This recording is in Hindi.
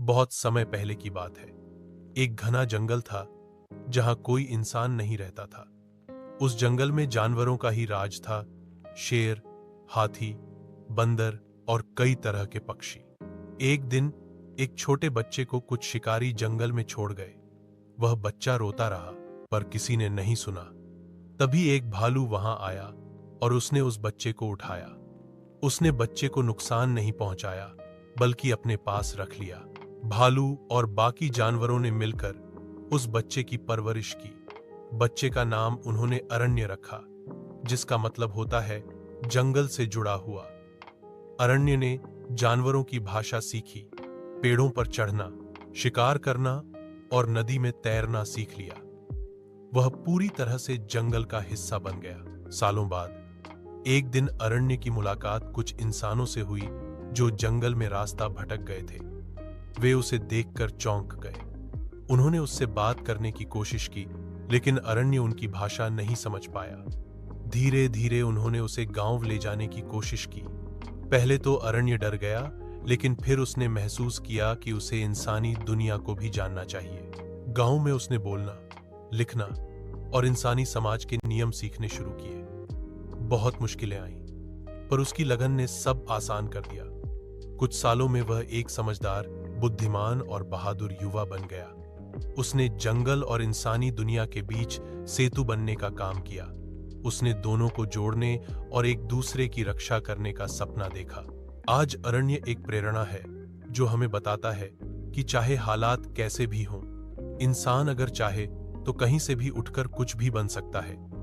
बहुत समय पहले की बात है। एक घना जंगल था जहां कोई इंसान नहीं रहता था। उस जंगल में जानवरों का ही राज था। शेर, हाथी, बंदर और कई तरह के पक्षी। एक दिन एक छोटे बच्चे को कुछ शिकारी जंगल में छोड़ गए। वह बच्चा रोता रहा, पर किसी ने नहीं सुना। तभी एक भालू वहां आया और उसने उस बच्चे को उठाया। उसने बच्चे को नुकसान नहीं पहुंचाया, बल्कि अपने पास रख लिया। भालू और बाकी जानवरों ने मिलकर उस बच्चे की परवरिश की। बच्चे का नाम उन्होंने अरण्य रखा, जिसका मतलब होता है जंगल से जुड़ा हुआ। अरण्य ने जानवरों की भाषा सीखी, पेड़ों पर चढ़ना, शिकार करना और नदी में तैरना सीख लिया। वह पूरी तरह से जंगल का हिस्सा बन गया। सालों बाद एक दिन अरण्य की मुलाकात कुछ इंसानों से हुई जो जंगल में रास्ता भटक गए थे। वे उसे देखकर चौंक गए। उन्होंने उससे बात करने की कोशिश की, लेकिन अरण्य उनकी भाषा नहीं समझ पाया। धीरे धीरे उन्होंने उसे गांव ले जाने की कोशिश की। पहले तो अरण्य डर गया, लेकिन फिर उसने महसूस किया कि उसे इंसानी दुनिया को भी जानना चाहिए। गांव में उसने बोलना, लिखना और इंसानी समाज के नियम सीखने शुरू किए। बहुत मुश्किलें आईं, पर उसकी लगन ने सब आसान कर दिया। कुछ सालों में वह एक समझदार, बुद्धिमान और बहादुर युवा बन गया। उसने जंगल और इंसानी दुनिया के बीच सेतु बनने का काम किया। उसने दोनों को जोड़ने और एक दूसरे की रक्षा करने का सपना देखा। आज अरण्य एक प्रेरणा है जो हमें बताता है कि चाहे हालात कैसे भी हों, इंसान अगर चाहे तो कहीं से भी उठकर कुछ भी बन सकता है।